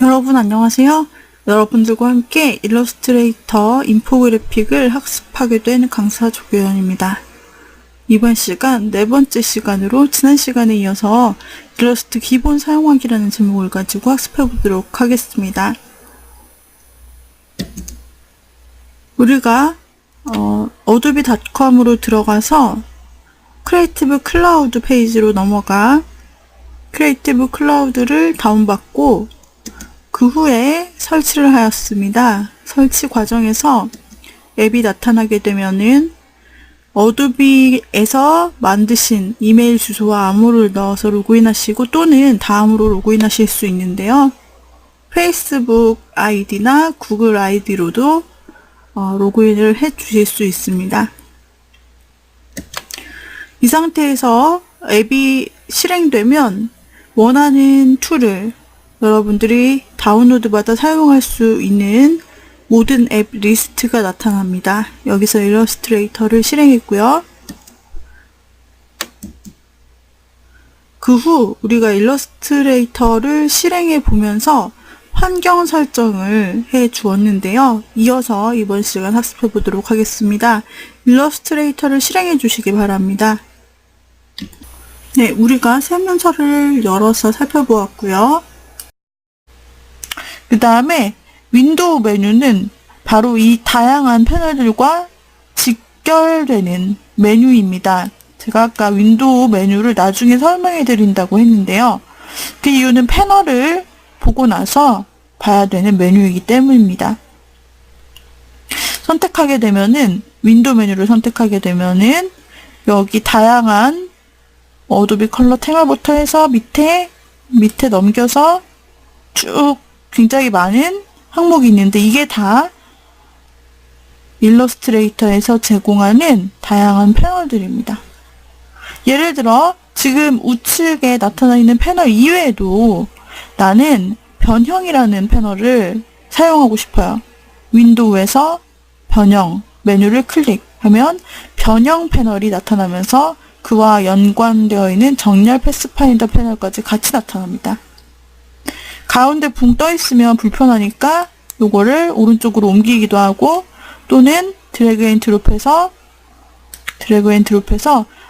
여러분 안녕하세요. 여러분들과 함께 일러스트레이터 인포그래픽을 학습하게 된 강사 조교연입니다. 이번 시간 네 번째 시간으로 지난 시간에 이어서 일러스트 기본 사용하기라는 제목을 가지고 학습해 보도록 하겠습니다. 우리가 어도비닷컴으로 들어가서 크리에이티브 클라우드 페이지로 넘어가 크리에이티브 클라우드를 다운받고 그 후에 설치를 하였습니다. 설치 과정에서 앱이 나타나게 되면은 어도비에서 만드신 이메일 주소와 암호를 넣어서 로그인하시고 또는 다음으로 로그인하실 수 있는데요. 페이스북 아이디나 구글 아이디로도 로그인을 해 주실 수 있습니다. 이 상태에서 앱이 실행되면 원하는 툴을 여러분들이 다운로드 받아 사용할 수 있는 모든 앱 리스트가 나타납니다. 여기서 일러스트레이터를 실행했고요. 그 후 우리가 일러스트레이터를 실행해 보면서 환경 설정을 해 주었는데요. 이어서 이번 시간 학습해 보도록 하겠습니다. 일러스트레이터를 실행해 주시기 바랍니다. 네, 우리가 설명서를 열어서 살펴보았고요. 그 다음에 윈도우 메뉴는 바로 이 다양한 패널들과 직결되는 메뉴입니다. 제가 아까 윈도우 메뉴를 나중에 설명해 드린다고 했는데요. 그 이유는 패널을 보고 나서 봐야 되는 메뉴이기 때문입니다. 선택하게 되면은 윈도우 메뉴를 선택하게 되면은 여기 다양한 어도비 컬러 테마부터 해서 밑에 넘겨서 쭉 굉장히 많은 항목이 있는데 이게 다 일러스트레이터에서 제공하는 다양한 패널들입니다. 예를 들어 지금 우측에 나타나 있는 패널 이외에도 나는 변형이라는 패널을 사용하고 싶어요. 윈도우에서 변형 메뉴를 클릭하면 변형 패널이 나타나면서 그와 연관되어 있는 정렬 패스파인더 패널까지 같이 나타납니다. 가운데 붕 떠 있으면 불편하니까 요거를 오른쪽으로 옮기기도 하고 또는 드래그 앤 드롭해서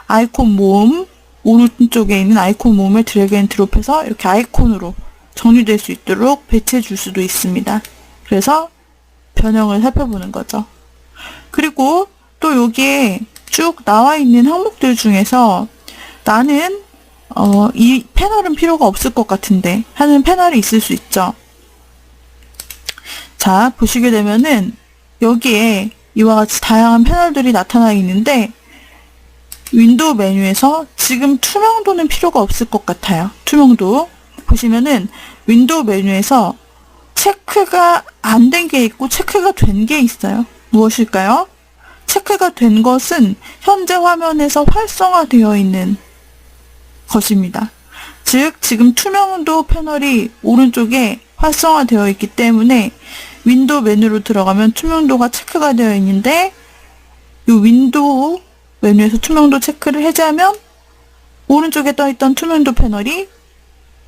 아이콘 모음 오른쪽에 있는 아이콘 모음을 드래그 앤 드롭해서 이렇게 아이콘으로 정리될 수 있도록 배치해 줄 수도 있습니다. 그래서 변형을 살펴보는 거죠. 그리고 또 여기에 쭉 나와 있는 항목들 중에서 나는 이 패널은 필요가 없을 것 같은데 하는 패널이 있을 수 있죠. 자, 보시게 되면은 여기에 이와 같이 다양한 패널들이 나타나 있는데 윈도우 메뉴에서 지금 투명도는 필요가 없을 것 같아요. 투명도 보시면은 윈도우 메뉴에서 체크가 안 된 게 있고 체크가 된 게 있어요. 무엇일까요? 체크가 된 것은 현재 화면에서 활성화되어 있는 것입니다. 즉 지금 투명도 패널이 오른쪽에 활성화되어 있기 때문에 윈도우 메뉴로 들어가면 투명도가 체크가 되어 있는데 이 윈도우 메뉴에서 투명도 체크를 해제하면 오른쪽에 떠있던 투명도 패널이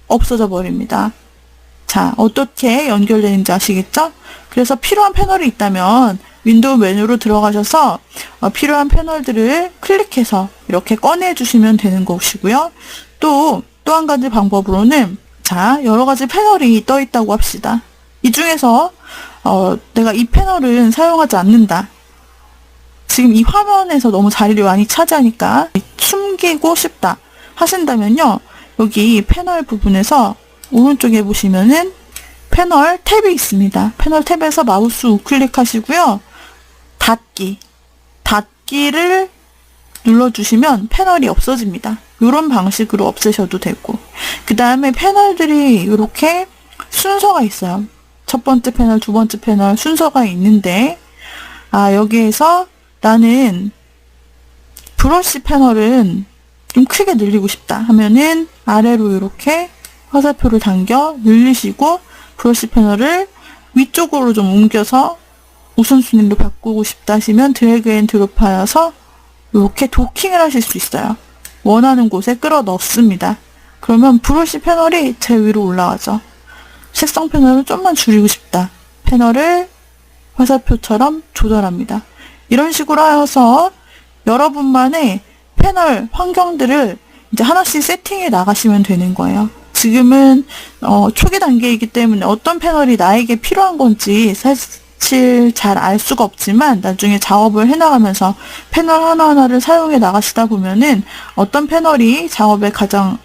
없어져 버립니다. 자, 어떻게 연결되는지 아시겠죠? 그래서 필요한 패널이 있다면 윈도우 메뉴로 들어가셔서 필요한 패널들을 클릭해서 이렇게 꺼내 주시면 되는 것이고요. 또 한 가지 방법으로는 자, 여러 가지 패널이 떠 있다고 합시다. 이 중에서 내가 이 패널은 사용하지 않는다. 지금 이 화면에서 너무 자리를 많이 차지하니까 숨기고 싶다 하신다면요. 여기 패널 부분에서 오른쪽에 보시면은 패널 탭이 있습니다. 패널 탭에서 마우스 우클릭 하시고요. 닫기를 눌러주시면 패널이 없어집니다. 이런 방식으로 없애셔도 되고 그 다음에 패널들이 이렇게 순서가 있어요. 첫 번째 패널, 두 번째 패널 순서가 있는데 여기에서 나는 브러쉬 패널은 좀 크게 늘리고 싶다 하면은 아래로 이렇게 화살표를 당겨 늘리시고 브러쉬 패널을 위쪽으로 좀 옮겨서 우선순위로 바꾸고 싶다 하시면 드래그 앤 드롭하여서 이렇게 도킹을 하실 수 있어요. 원하는 곳에 끌어 넣습니다. 그러면 브러쉬 패널이 제일 위로 올라가죠. 색상 패널을 좀만 줄이고 싶다. 패널을 화살표처럼 조절합니다. 이런 식으로 하여서 여러분만의 패널 환경들을 이제 하나씩 세팅해 나가시면 되는 거예요. 지금은 초기 단계이기 때문에 어떤 패널이 나에게 필요한 건지 사실 잘 알 수가 없지만 나중에 작업을 해나가면서 패널 하나하나를 사용해 나가시다 보면은 어떤 패널이 작업에 가장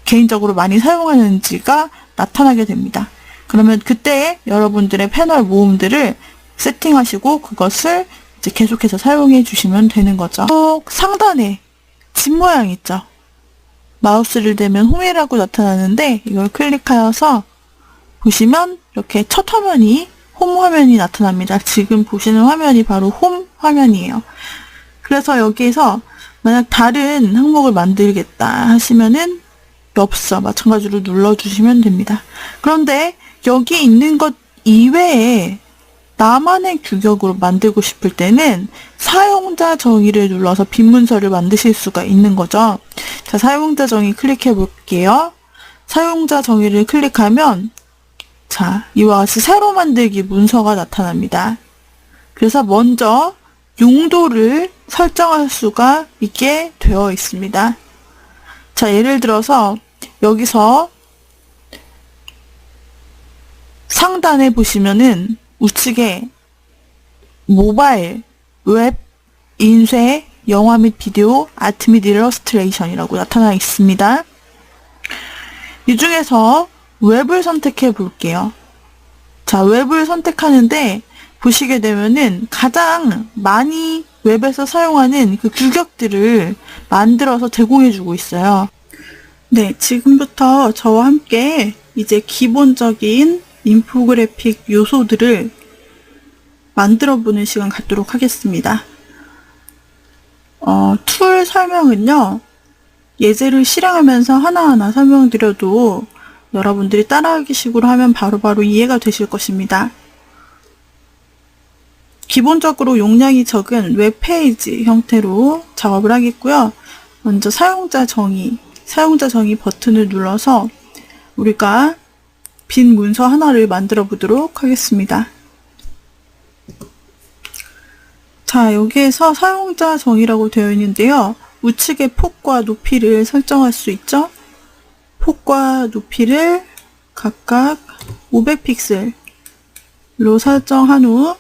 개인적으로 많이 사용하는지가 나타나게 됩니다. 그러면 그때 여러분들의 패널 모음들을 세팅하시고 그것을 이제 계속해서 사용해 주시면 되는 거죠. 또 상단에 집 모양 있죠? 마우스를 대면 홈이라고 나타나는데 이걸 클릭하여서 보시면 이렇게 첫 화면이 홈 화면이 나타납니다. 지금 보시는 화면이 바로 홈 화면이에요. 그래서 여기에서 만약 다른 항목을 만들겠다 하시면은 엽서 마찬가지로 눌러주시면 됩니다. 그런데 여기 있는 것 이외에 나만의 규격으로 만들고 싶을 때는 사용자 정의를 눌러서 빈 문서를 만드실 수가 있는 거죠. 자, 사용자 정의 클릭해 볼게요. 사용자 정의를 클릭하면 자, 이와 같이 새로 만들기 문서가 나타납니다. 그래서 먼저 용도를 설정할 수가 있게 되어 있습니다. 자, 예를 들어서 여기서 상단에 보시면은 우측에 모바일, 웹, 인쇄, 영화 및 비디오, 아트 및 일러스트레이션이라고 나타나 있습니다. 이 중에서 웹을 선택해 볼게요. 자, 웹을 선택하는데 보시게 되면은 가장 많이 웹에서 사용하는 그 규격들을 만들어서 제공해 주고 있어요. 네, 지금부터 저와 함께 이제 기본적인 인포그래픽 요소들을 만들어 보는 시간 갖도록 하겠습니다. 툴 설명은요, 예제를 실행하면서 하나하나 설명드려도 여러분들이 따라하기 식으로 하면 바로바로 이해가 되실 것입니다. 기본적으로 용량이 적은 웹페이지 형태로 작업을 하겠고요. 먼저 사용자 정의 버튼을 눌러서 우리가 빈 문서 하나를 만들어 보도록 하겠습니다. 자, 여기에서 사용자 정의라고 되어 있는데요. 우측에 폭과 높이를 설정할 수 있죠? 폭과 높이를 각각 500픽셀로 설정한 후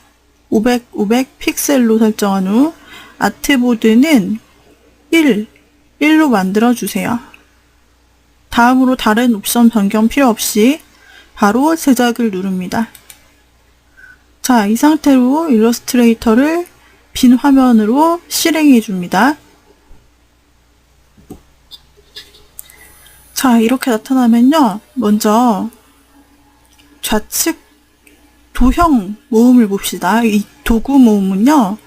500 픽셀로 설정한 후 아트보드는 1로 만들어 주세요. 다음으로 다른 옵션 변경 필요 없이 바로 제작을 누릅니다. 자, 이 상태로 일러스트레이터를 빈 화면으로 실행해 줍니다. 자, 이렇게 나타나면요. 먼저 좌측 도형 모음을 봅시다. 이 도구 모음은요.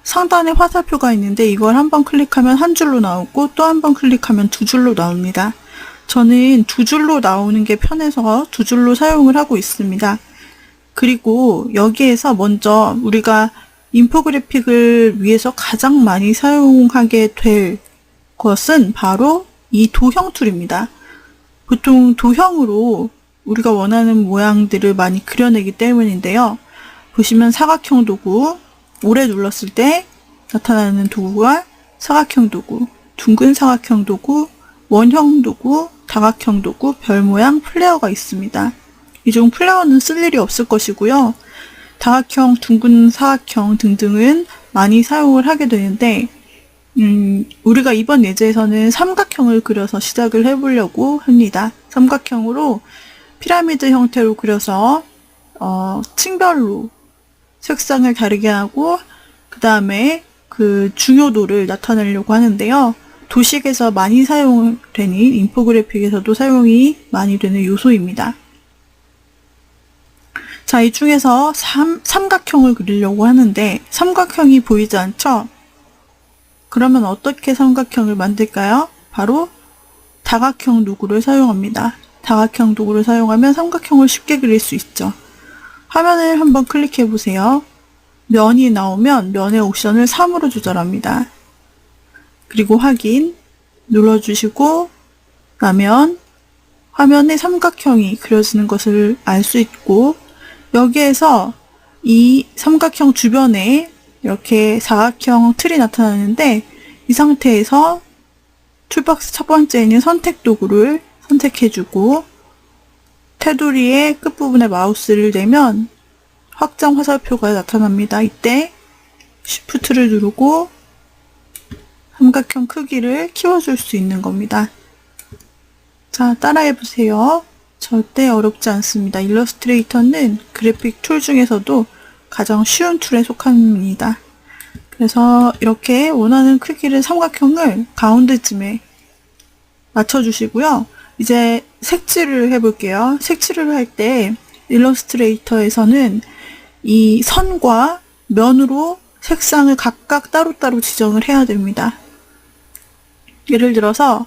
상단에 화살표가 있는데 이걸 한번 클릭하면 한 줄로 나오고 또 한 번 클릭하면 두 줄로 나옵니다. 저는 두 줄로 나오는 게 편해서 두 줄로 사용을 하고 있습니다. 그리고 여기에서 먼저 우리가 인포그래픽을 위해서 가장 많이 사용하게 될 것은 바로 이 도형 툴입니다. 보통 도형으로 우리가 원하는 모양들을 많이 그려내기 때문인데요. 보시면 사각형 도구, 오래 눌렀을 때 나타나는 도구가 사각형 도구, 둥근 사각형 도구, 원형 도구, 다각형 도구, 별 모양, 플레어가 있습니다. 이 중 플레어는 쓸 일이 없을 것이고요. 다각형, 둥근 사각형 등등은 많이 사용을 하게 되는데 우리가 이번 예제에서는 삼각형을 그려서 시작을 해보려고 합니다. 삼각형으로 피라미드 형태로 그려서 층별로 색상을 다르게 하고 그 다음에 그 중요도를 나타내려고 하는데요. 도식에서 많이 사용되는 인포그래픽에서도 사용이 많이 되는 요소입니다. 자, 이 중에서 삼각형을 그리려고 하는데 삼각형이 보이지 않죠? 그러면 어떻게 삼각형을 만들까요? 바로 다각형 도구를 사용합니다. 다각형 도구를 사용하면 삼각형을 쉽게 그릴 수 있죠. 화면을 한번 클릭해 보세요. 면이 나오면 면의 옵션을 3으로 조절합니다. 그리고 확인 눌러주시고 나면 화면에 삼각형이 그려지는 것을 알 수 있고, 여기에서 이 삼각형 주변에 이렇게 사각형 틀이 나타나는데, 이 상태에서 툴박스 첫 번째 있는 선택 도구를 선택해주고, 테두리의 끝부분에 마우스를 대면 확장 화살표가 나타납니다. 이때 Shift를 누르고 삼각형 크기를 키워줄 수 있는 겁니다. 자, 따라해보세요. 절대 어렵지 않습니다. 일러스트레이터는 그래픽 툴 중에서도 가장 쉬운 툴에 속합니다. 그래서 이렇게 원하는 크기를 삼각형을 가운데쯤에 맞춰주시고요. 이제 색칠을 해볼게요. 색칠을 할 때 일러스트레이터에서는 이 선과 면으로 색상을 각각 따로따로 지정을 해야 됩니다. 예를 들어서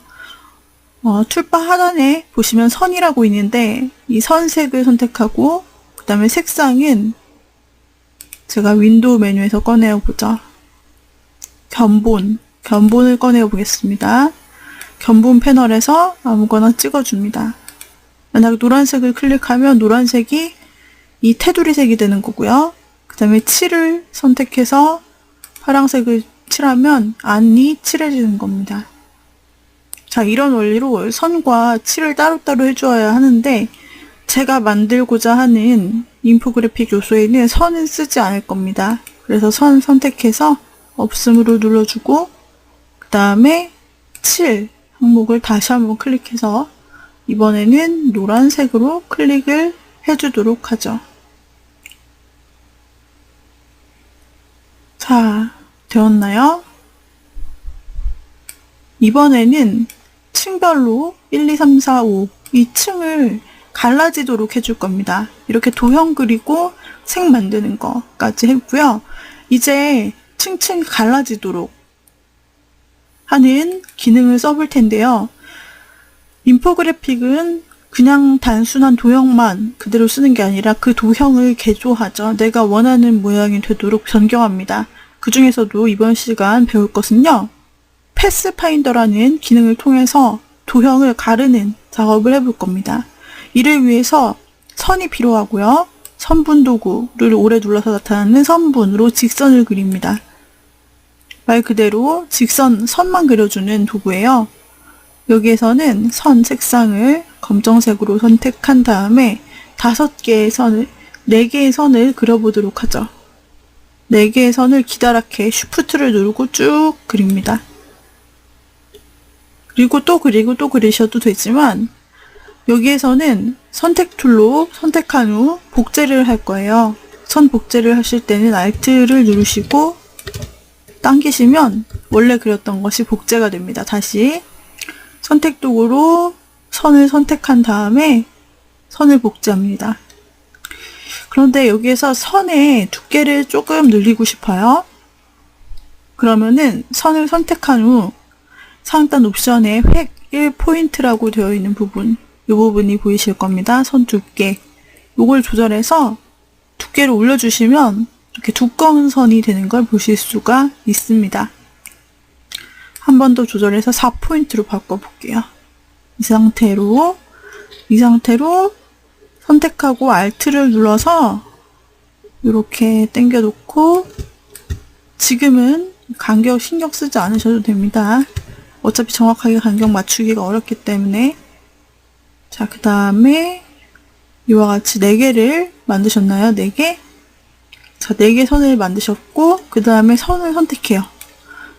툴바 하단에 보시면 선이라고 있는데 이 선색을 선택하고 그 다음에 색상은 제가 윈도우 메뉴에서 꺼내어 보죠. 견본을 꺼내어 보겠습니다. 견본 패널에서 아무거나 찍어줍니다. 만약 노란색을 클릭하면 노란색이 이 테두리 색이 되는 거고요. 그 다음에 칠을 선택해서 파란색을 칠하면 안이 칠해지는 겁니다. 자, 이런 원리로 선과 칠을 따로따로 해주어야 하는데 제가 만들고자 하는 인포그래픽 요소에는 선은 쓰지 않을 겁니다. 그래서 선 선택해서 없음으로 눌러주고 그 다음에 칠 항목을 다시 한번 클릭해서 이번에는 노란색으로 클릭을 해주도록 하죠. 자, 되었나요? 이번에는 층별로 1, 2, 3, 4, 5 이 층을 갈라지도록 해줄 겁니다. 이렇게 도형 그리고 색 만드는 거까지 했고요. 이제 층층 갈라지도록 하는 기능을 써볼 텐데요. 인포그래픽은 그냥 단순한 도형만 그대로 쓰는 게 아니라 그 도형을 개조하죠. 내가 원하는 모양이 되도록 변경합니다. 그 중에서도 이번 시간 배울 것은요. 패스파인더라는 기능을 통해서 도형을 가르는 작업을 해볼 겁니다. 이를 위해서 선이 필요하고요. 선분 도구를 오래 눌러서 나타나는 선분으로 직선을 그립니다. 말 그대로 직선, 선만 그려주는 도구예요. 여기에서는 선 색상을 검정색으로 선택한 다음에 5개의 선을, 4개의 선을 그려보도록 하죠. 4개의 선을 기다랗게 Shift를 누르고 쭉 그립니다. 그리고 또 그리셔도 되지만 여기에서는 선택 툴로 선택한 후 복제를 할 거예요. 선 복제를 하실 때는 Alt를 누르시고 당기시면 원래 그렸던 것이 복제가 됩니다. 다시 선택 도구로 선을 선택한 다음에 선을 복제합니다. 그런데 여기에서 선의 두께를 조금 늘리고 싶어요. 그러면은 선을 선택한 후 상단 옵션에 획 1포인트라고 되어 있는 부분, 이 부분이 보이실 겁니다. 선 두께. 이걸 조절해서 두께를 올려주시면 이렇게 두꺼운 선이 되는 걸 보실 수가 있습니다. 한 번 더 조절해서 4포인트로 바꿔볼게요. 이 상태로 선택하고 Alt를 눌러서 이렇게 당겨 놓고 지금은 간격 신경 쓰지 않으셔도 됩니다. 어차피 정확하게 간격 맞추기가 어렵기 때문에. 자, 그 다음에 이와 같이 4개를 만드셨나요? 4개? 자, 4개 선을 만드셨고 그 다음에 선을 선택해요.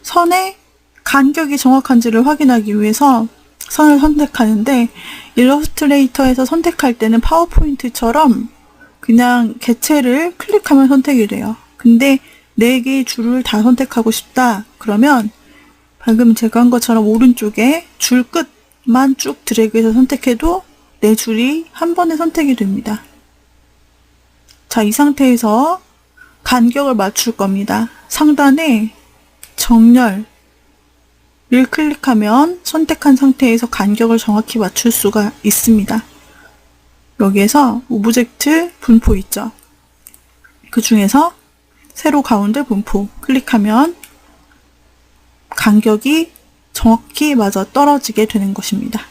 선의 간격이 정확한지를 확인하기 위해서 선을 선택하는데 일러스트레이터에서 선택할 때는 파워포인트처럼 그냥 개체를 클릭하면 선택이 돼요. 근데 4개의 줄을 다 선택하고 싶다. 그러면 방금 제가 한 것처럼 오른쪽에 줄 끝만 쭉 드래그해서 선택해도 4줄이 한 번에 선택이 됩니다. 자, 이 상태에서 간격을 맞출 겁니다. 상단에 정렬 를 클릭하면 선택한 상태에서 간격을 정확히 맞출 수가 있습니다. 여기에서 오브젝트 분포 있죠. 그 중에서 세로 가운데 분포 클릭하면 간격이 정확히 맞아 떨어지게 되는 것입니다.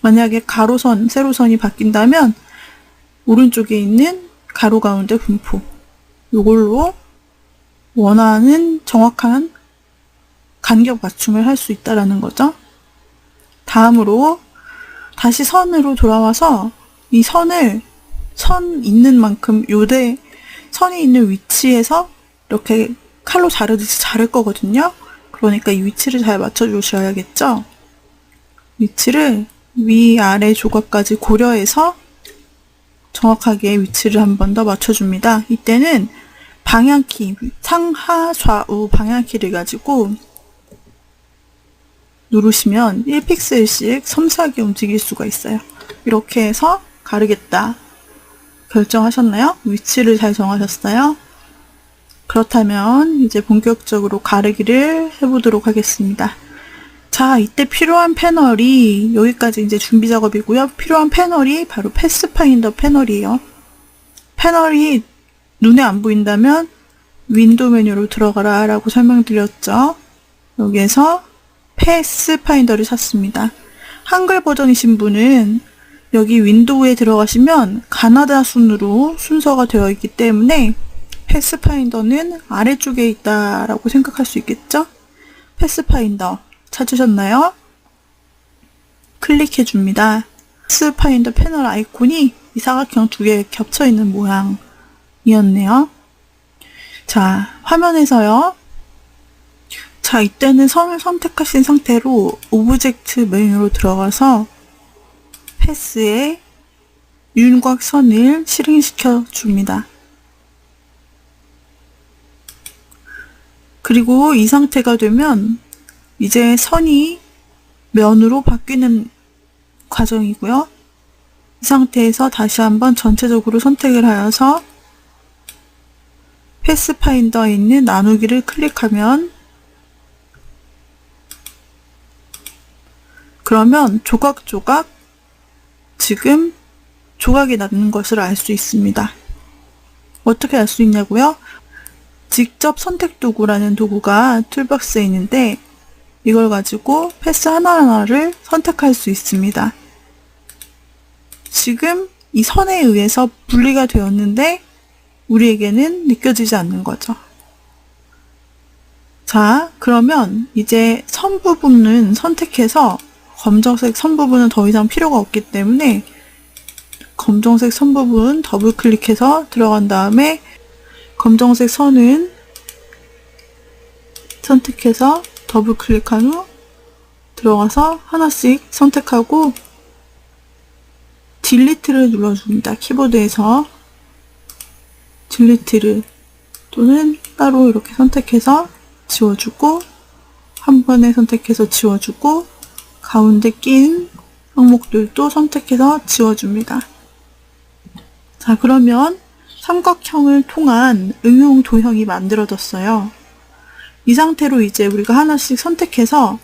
만약에 가로선, 세로선이 바뀐다면 오른쪽에 있는 가로 가운데 분포, 이걸로 원하는 정확한 간격 맞춤을 할 수 있다라는 거죠. 다음으로 다시 선으로 돌아와서 이 선을 선 있는 만큼 요대 선이 있는 위치에서 이렇게 칼로 자르듯이 자를 거거든요. 그러니까 이 위치를 잘 맞춰주셔야겠죠. 위치를 위아래 조각까지 고려해서 정확하게 위치를 한 번 더 맞춰줍니다. 이때는 방향키, 상하 좌우 방향키를 가지고 누르시면 1픽셀씩 섬세하게 움직일 수가 있어요. 이렇게 해서 가르겠다 결정하셨나요? 위치를 잘 정하셨어요? 그렇다면 이제 본격적으로 가르기를 해보도록 하겠습니다. 자, 이때 필요한 패널이 여기까지 이제 준비 작업이고요. 필요한 패널이 바로 패스파인더 패널이에요. 패널이 눈에 안 보인다면 윈도우 메뉴로 들어가라 라고 설명드렸죠. 여기에서 패스파인더를 찾습니다. 한글 버전이신 분은 여기 윈도우에 들어가시면 가나다 순으로 순서가 되어 있기 때문에 패스파인더는 아래쪽에 있다라고 생각할 수 있겠죠? 패스파인더 찾으셨나요? 클릭해 줍니다. 패스파인더 패널 아이콘이 이 사각형 두 개 겹쳐 있는 모양이었네요. 자, 화면에서요. 자, 이때는 선을 선택하신 상태로 오브젝트 메뉴로 들어가서 패스에 윤곽선을 실행시켜 줍니다. 그리고 이 상태가 되면 이제 선이 면으로 바뀌는 과정이고요. 이 상태에서 다시 한번 전체적으로 선택을 하여서 패스파인더에 있는 나누기를 클릭하면 그러면 조각조각 지금 조각이 나는 것을 알 수 있습니다. 어떻게 알 수 있냐고요? 직접 선택 도구라는 도구가 툴박스에 있는데 이걸 가지고 패스 하나하나를 선택할 수 있습니다. 지금 이 선에 의해서 분리가 되었는데 우리에게는 느껴지지 않는 거죠. 자, 그러면 이제 선 부분은 선택해서 검정색 선 부분은 더 이상 필요가 없기 때문에 검정색 선 부분 더블 클릭해서 들어간 다음에 검정색 선은 선택해서 더블 클릭한 후 들어가서 하나씩 선택하고 딜리트를 눌러줍니다. 키보드에서 딜리트를 또는 따로 이렇게 선택해서 지워주고 한 번에 선택해서 지워주고 가운데 낀 항목들도 선택해서 지워줍니다. 자, 그러면 삼각형을 통한 응용 도형이 만들어졌어요. 이 상태로 이제 우리가 하나씩 선택해서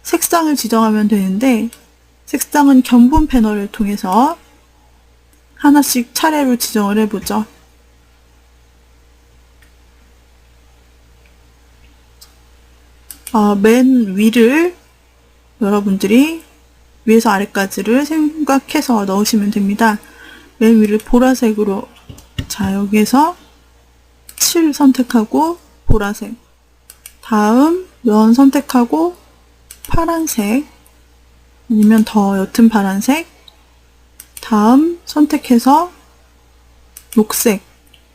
색상을 지정하면 되는데 색상은 견본 패널을 통해서 하나씩 차례로 지정을 해보죠. 맨 위를 여러분들이 위에서 아래까지를 생각해서 넣으시면 됩니다. 맨 위를 보라색으로, 자, 여기에서 7 선택하고 보라색, 다음 면 선택하고 파란색 아니면 더 옅은 파란색, 다음 선택해서 녹색,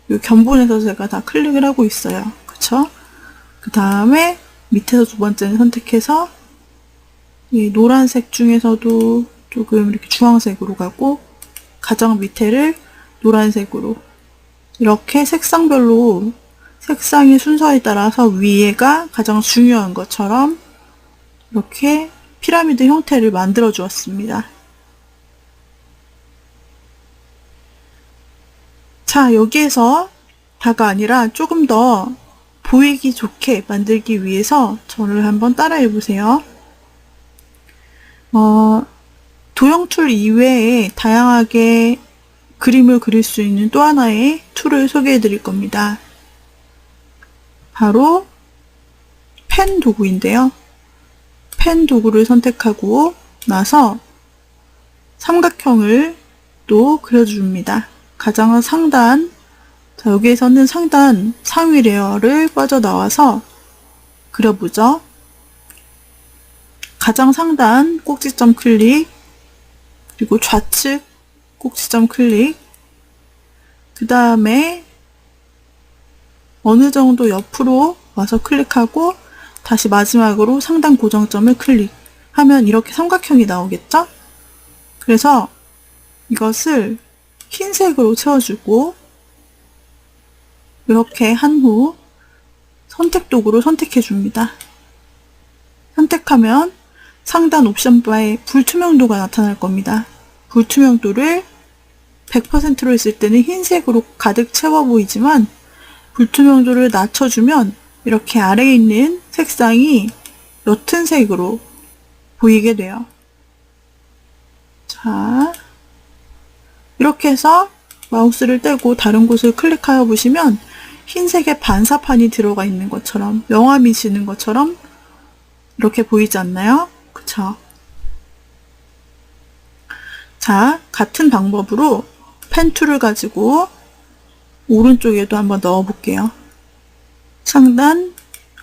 이 견본에서 제가 다 클릭을 하고 있어요. 그쵸? 그 다음에 밑에서 두 번째는 선택해서 이 노란색 중에서도 조금 이렇게 주황색으로 가고 가장 밑에를 노란색으로 이렇게 색상별로 색상의 순서에 따라서 위에가 가장 중요한 것처럼 이렇게 피라미드 형태를 만들어 주었습니다. 자, 여기에서 다가 아니라 조금 더 보이기 좋게 만들기 위해서 저를 한번 따라해 보세요. 도형 툴 이외에 다양하게 그림을 그릴 수 있는 또 하나의 툴을 소개해 드릴 겁니다. 바로 펜 도구인데요. 펜 도구를 선택하고 나서 삼각형을 또 그려줍니다. 가장 상단, 자, 여기에서는 상단 상위 레이어를 빠져나와서 그려보죠. 가장 상단 꼭지점 클릭, 그리고 좌측 꼭지점 클릭, 그 다음에 어느 정도 옆으로 와서 클릭하고 다시 마지막으로 상단 고정점을 클릭하면 이렇게 삼각형이 나오겠죠? 그래서 이것을 흰색으로 채워주고 이렇게 한 후 선택 도구로 선택해 줍니다. 선택하면 상단 옵션 바에 불투명도가 나타날 겁니다. 불투명도를 100%로 했을 때는 흰색으로 가득 채워 보이지만 불투명도를 낮춰주면 이렇게 아래에 있는 색상이 옅은 색으로 보이게 돼요. 자, 이렇게 해서 마우스를 떼고 다른 곳을 클릭하여 보시면 흰색의 반사판이 들어가 있는 것처럼, 명암이 지는 것처럼 이렇게 보이지 않나요? 그쵸? 자, 같은 방법으로 펜 툴을 가지고 오른쪽에도 한번 넣어 볼게요. 상단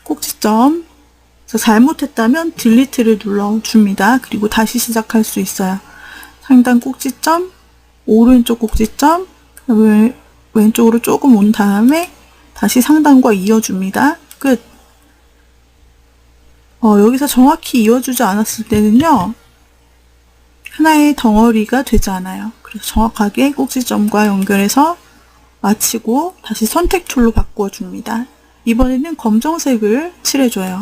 꼭지점, 잘못했다면 딜리트를 눌러줍니다. 그리고 다시 시작할 수 있어요. 상단 꼭지점, 오른쪽 꼭지점, 왼쪽으로 조금 온 다음에 다시 상단과 이어줍니다. 끝. 여기서 정확히 이어주지 않았을 때는요, 하나의 덩어리가 되지 않아요. 그래서 정확하게 꼭지점과 연결해서 마치고 다시 선택 툴로 바꿔줍니다. 이번에는 검정색을 칠해줘요.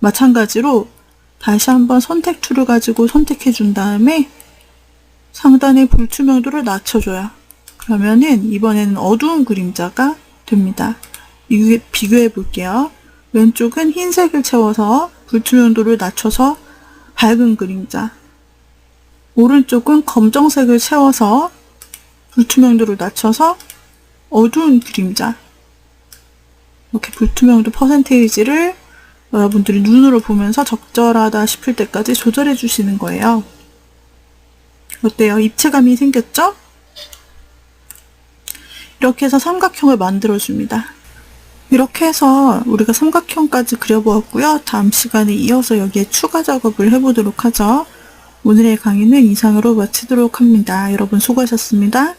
마찬가지로 다시 한번 선택 툴을 가지고 선택해 준 다음에 상단의 불투명도를 낮춰줘요. 그러면은 이번에는 어두운 그림자가 됩니다. 비교해 볼게요. 왼쪽은 흰색을 채워서 불투명도를 낮춰서 밝은 그림자, 오른쪽은 검정색을 채워서 불투명도를 낮춰서 어두운 그림자. 이렇게 불투명도 퍼센테이지를 여러분들이 눈으로 보면서 적절하다 싶을 때까지 조절해 주시는 거예요. 어때요? 입체감이 생겼죠? 이렇게 해서 삼각형을 만들어 줍니다. 이렇게 해서 우리가 삼각형까지 그려보았고요. 다음 시간에 이어서 여기에 추가 작업을 해보도록 하죠. 오늘의 강의는 이상으로 마치도록 합니다. 여러분 수고하셨습니다.